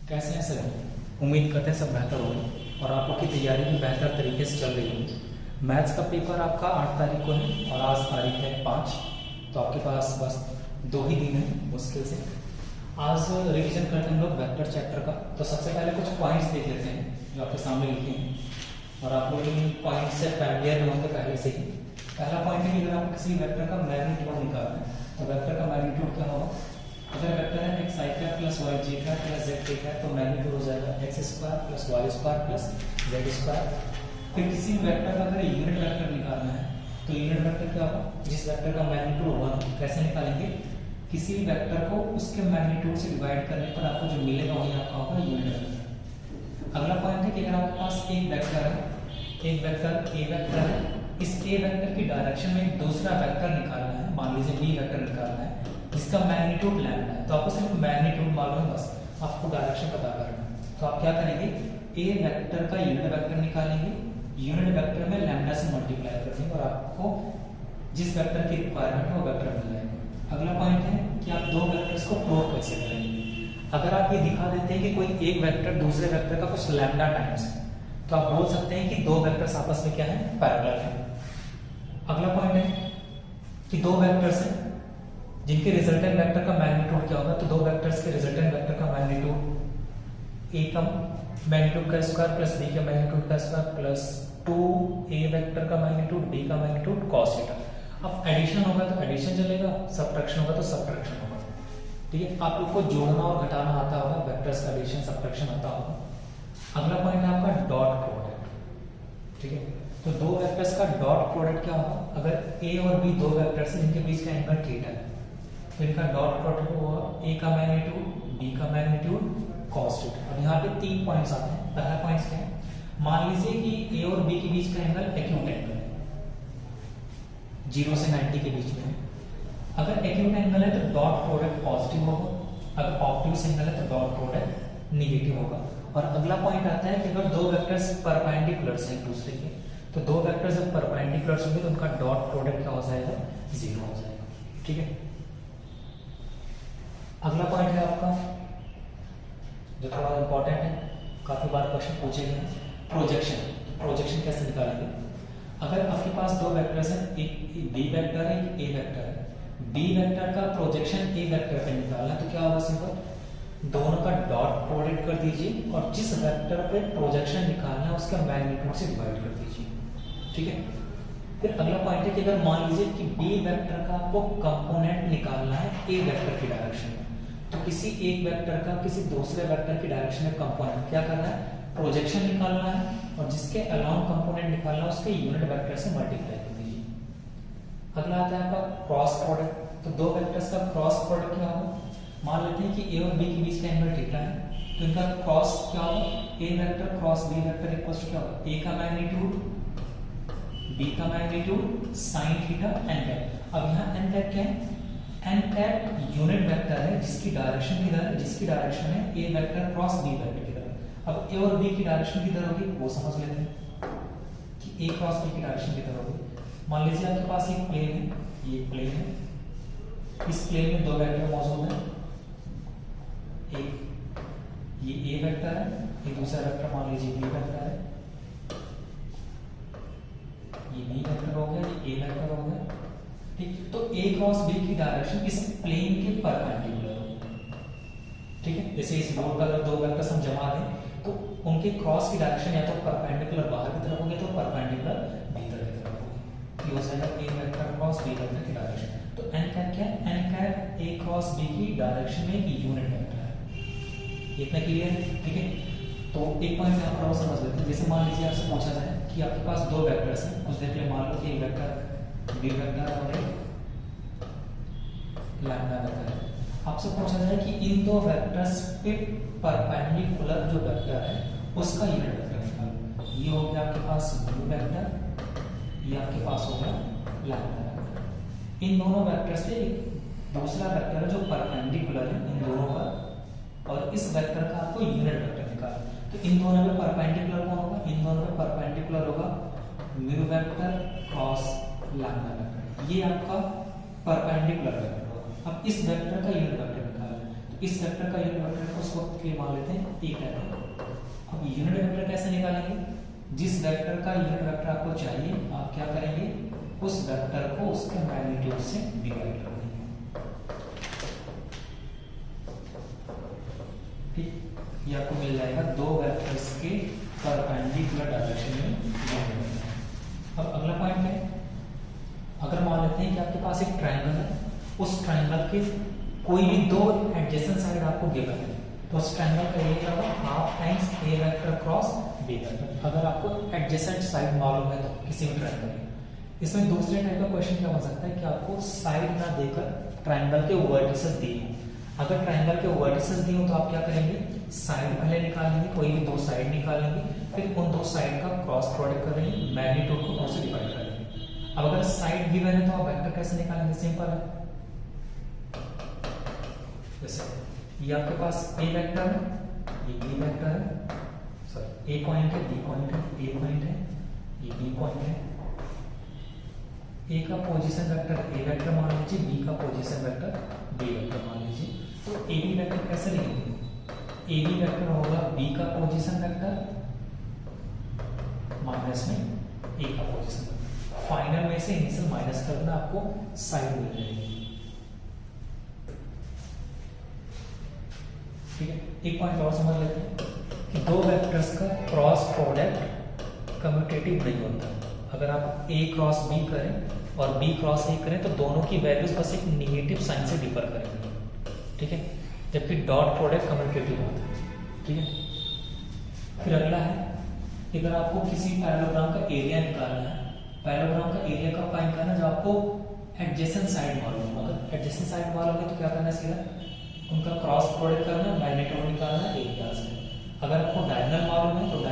कैसे हैं सभी। उम्मीद करते हैं सब बेहतर होगी और आप लोग की तैयारी भी बेहतर तरीके से चल रही होगी। मैथ्स का पेपर आपका 8 तारीख को है और आज तारीख है 5, तो आपके पास बस 2 ही दिन है मुश्किल से। आज रिवीजन करते हैं हम लोग वेक्टर चैप्टर का। तो सबसे पहले कुछ पॉइंट्स देख लेते हैं जो आपके सामने लिखे हैं और आप लोग इन पॉइंट से फैमिलियर होंगे पहले से ही। पहला पॉइंट है कि अगर आपको किसी वेक्टर का मैग्नीट्यूड निकालना है तो वेक्टर का मैग्नीट्यूड क्या होगा। अगर वेक्टर है x i cap plus y j cap plus z k cap तो मैग्नीट्यूड हो जाएगा x square plus y square plus z square. फिर किसी वेक्टर का अगर यूनिट वेक्टर निकालना है तो यूनिट वेक्टर क्या होगा, जिस वेक्टर का मैग्नीट्यूड 1 कैसे निकालेंगे, किसी भी वेक्टर को उसके मैग्नीट्यूड से डिवाइड करने पर आपको जो मिलेगा वही आपका होगा यूनिट वेक्टर। अगला पॉइंट है कि अगर आपके पास एक वेक्टर है, एक वेक्टर ए वेक्टर है, इस ए वेक्टर की डायरेक्शन में एक दूसरा वेक्टर निकालना है, मान लीजिए बी वेक्टर निकालना है जिसका मैग्नीट्यूड लैम्डा है, तो आपको सिर्फ मैग्नीट्यूड मालूम है, बस आपको डायरेक्शन पता करना है। तो आप क्या करेंगे, ए वेक्टर का यूनिट वेक्टर निकालेंगे, यूनिट वेक्टर में लैम्डा से मल्टीप्लाई कर देंगे और आपको जिस वेक्टर की रिक्वायरमेंट है वो वेक्टर मिल जाएगा। अगला पॉइंट है कि आप दो वेक्टर्स को प्लॉट कैसे करेंगे। अगर आप ये दिखा देते हैं कि कोई एक वेक्टर दूसरे वेक्टर का कुछ लैम्डा टाइम्स है तो आप बोल सकते हैं कि दो वेक्टर्स आपस में क्या है, पैरेलल है। अगला पॉइंट है कि दो वेक्टर्स हैं जिनके रिजल्टेंट वेक्टर का मैग्नीट्यूड क्या होगा, तो दो वेक्टर्स के रिजल्टेंट वेक्टर का मैग्नीट्यूड ए का मैग्नीट्यूड का स्क्वायर प्लस बी का मैग्नीट्यूड का स्क्वायर प्लस 2a वेक्टर का मैग्नीट्यूड b का मैग्नीट्यूड cos थीटा। अब एडिशन होगा तो एडिशन चलेगा, सब्ट्रैक्शन होगा तो सब्ट्रैक्शन होगा। ठीक है, आप लोग को जोड़ना और घटाना आता होगा, वेक्टर्स का एडिशन सब्ट्रैक्शन आता होगा। अगला पॉइंट है आपका डॉट प्रोडक्ट। ठीक है, तो दो वेक्टर्स का डॉट प्रोडक्ट क्या होगा, अगर a और b दो वेक्टर्स हैं जिनके बीच का एंगल थीटा है तो इनका डॉट प्रोडक्ट होगा a का मैग्नीट्यूड b का मैग्नीट्यूड cos थीटा। अब यहाँ पे 3 पॉइंट्स आते हैं। पहला पॉइंट क्या है, मान लीजिए कि a और b के बीच का एंगल एक्यूट एंगल है, 0 से 90 के बीच में है। अगर एक्यूट एंगल है तो डॉट प्रोडक्ट पॉजिटिव होगा, अगर ऑब्ट्यूज एंगल है तो डॉट प्रोडक्ट नेगेटिव होगा। और अगला पॉइंट आता है कि अगर दो वेक्टर्स परपेंडिकुलर्स हैं एक दूसरे के, तो दो वेक्टर्स जब परपेंडिकुलर्स होंगे तो उनका डॉट प्रोडक्ट क्या हो जाएगा, 0 हो जाएगा। ठीक है, अगला पॉइंट है आपका जो थोड़ा इंपॉर्टेंट है, काफी बार क्वेश्चन पूछे गए, प्रोजेक्शन। प्रोजेक्शन कैसे निकालेंगे। अगर आपके पास दो वेक्टर्स हैं, एक बी वेक्टर है एक ए वेक्टर है, बी वेक्टर का प्रोजेक्शन ए वेक्टर पे निकालना तो क्या होगा, सिंपल दोनों का डॉट प्रोडक्ट कर दीजिए और जिस वेक्टर पे प्रोजेक्शन निकालना है उसका मैग्नीट्यूड से डिवाइड कर दीजिए। ठीक है, फिर अगला पॉइंट है कि अगर मान लीजिए कि बी वेक्टर का आपको कंपोनेंट निकालना है ए वेक्टर की डायरेक्शन में, तो किसी एक वेक्टर का किसी दूसरे वेक्टर की डायरेक्शन में कंपोनेंट क्या करना है, प्रोजेक्शन निकालना है और जिसके अलाउंग कंपोनेंट निकालना है उसके यूनिट वेक्टर से मल्टीप्लाई कर दीजिए। अगला आता है आपका क्रॉस प्रोडक्ट। तो दो वेक्टर्स का क्रॉस प्रोडक्ट क्या होगा, मान लेते हैं कि ए और बी के बीच का एंगल थीटा है तो इनका क्रॉस क्या होगा, a vector cross b vector equals to क्या होगा, ए का मैग्नीट्यूड बी का magnitude sine theta n cap. अब यहाँ एन कैप क्या है, एन कैप यूनिट वेक्टर है जिसकी डायरेक्शन किधर है, जिसकी डायरेक्शन है ए वेक्टर क्रॉस बी वेक्टर की तरफ। अब ए और बी की डायरेक्शन किधर होगी वो समझ लेते हैं कि ए क्रॉस बी की डायरेक्शन किधर होगी। मान लीजिए आपके पास एक प्लेन है, ये प्लेन है, इस प्लेन में दो वेक्टर मौजूद है, एक ये ए वेक्टर है, एक दूसरा वेक्टर मान लीजिए बी वेक्टर है, ये बी वेक्टर हो गया, ये ए वेक्टर हो गया। ठीक, तो ए क्रॉस बी की डायरेक्शन इस प्लेन के परपेंडिकुलर होगी। ठीक है, जैसे इस बोर्ड पर अगर दो वेक्टर्स हम जमा दें तो उनके क्रॉस की डायरेक्शन या तो परपेंडिकुलर बाहर की तरफ होगी तो परपेंडिकुलर भीतर की तरफ होगी। ये हो जाएगा a vector cross b vector की डायरेक्शन। तो एन कैप क्या है, n cap a cross b की डायरेक्शन में एक यूनिट वेक्टर है। इतना क्लियर है। ठीक है, तो एक पॉइंट यहाँ पर और समझ लेते हैं। जैसे मान लीजिए आपसे पूछा जाए कि आपके पास दो वेक्टर्स हैं, कुछ देख ले, मान लो कि एक वेक्टर बी वेक्टर और एक लैम्डा वेक्टर है। आपसे पूछा जाए कि इन दो वेक्टर्स पे परपेंडिकुलर जो वेक्टर है उसका यूनिट वेक्टर निकालो। ये हो गया आपके पास बी वेक्टर, ये आपके पास हो गया लैम्डा वेक्टर। इन दोनों वेक्टर से दूसरा वेक्टर है जो परपेंडिकुलर है इन दोनों पर, और इस वेक्टर का आपको यूनिट वेक्टर निकालना। तो इन दोनों में परपेंडिकुलर कौन होगा, इन दोनों में परपेंडिकुलर होगा mu vector cross lambda vector, ये आपका परपेंडिकुलर वेक्टर होगा। अब इस वेक्टर का यूनिट वेक्टर निकालना है तो इस वेक्टर का यूनिट वेक्टर को उस वक्त के लिए मान लेते हैं एक रहता है। अब यूनिट वेक्टर कैसे निकालेंगे? जिस वेक्टर का यूनिट वेक्टर आपको चाहिए आप क्या करेंगे, उस वेक्टर को उसके मैग्नीट्यूड से डिवाइड कर देंगे। ठीक, ये आपको मिल जाएगा दो वेक्टर्स के परपेंडिकुलर डायरेक्शन में यूनिट। अब अगला पॉइंट है, अगर मान लेते हैं कि आपके पास एक ट्रायंगल है, उस ट्रायंगल के कोई भी दो एडजेसेंट साइड आपको गिवन है, तो उस ट्रायंगल का एरिया होगा हाफ टाइम्स ए वेक्टर क्रॉस बी वेक्टर। अगर आपको एडजेसेंट साइड मालूम है तो किसी भी ट्रायंगल में, इसमें दूसरे टाइप का क्वेश्चन क्या हो सकता है कि आपको साइड ना देकर ट्रायंगल के वर्टिसेस दिए हों। अगर ट्रायंगल के वर्टिसेस दिए हो तो आप क्या करेंगे, साइड पहले निकालेंगे, कोई भी दो साइड निकालेंगे, फिर उन दो साइड का क्रॉस प्रोडक्ट करेंगे, मैग्नीट्यूड को 2 से डिवाइड करेंगे। अब अगर साइड गिवन है तो आप वेक्टर कैसे निकालेंगे? सिंपल है, जैसे ये आपके पास ए वेक्टर है, ये बी वेक्टर है, सॉरी ए पॉइंट है, बी पॉइंट है, ए पॉइंट है, ये बी पॉइंट है। ए का पोजीशन वेक्टर ए वेक्टर मान लीजिए, बी का पोजीशन वेक्टर बी वेक्टर मान लीजिए। तो ए बी वेक्टर कैसे लिखेंगे? ए बी वेक्टर होगा बी का पोजीशन वेक्टर माइनस में ए का पोजीशन वेक्टर। फाइनल में से इनिशियल माइनस करना, आपको साइड मिल जाएगी। ठीक है, एक पॉइंट और समझ लेते हैं कि दो वेक्टर्स का क्रॉस प्रोडक्ट कम्यूटेटिव नहीं होता। अगर आप ए क्रॉस बी करें और बी क्रॉस ए करें तो दोनों की वैल्यूज बस एक नेगेटिव साइन से डिफर करेंगे, ठीक है, जबकि डॉट प्रोडक्ट कम्यूटेटिव होता है। ठीक है, फिर अगला है, अगर आपको किसी पैरेललोग्राम का एरिया निकालना है, पैरेललोग्राम का एरिया कब फाइंड करना है? जब आपको एडजेसेंट साइड मालूम हो। अगर एडजेसेंट साइड मालूम है तो क्या करना है, सीधा उनका क्रॉस प्रोडक्ट करना, मैग्नीट्यूड निकालना एरिया से। अगर आपको डायगोनल मालूम है तो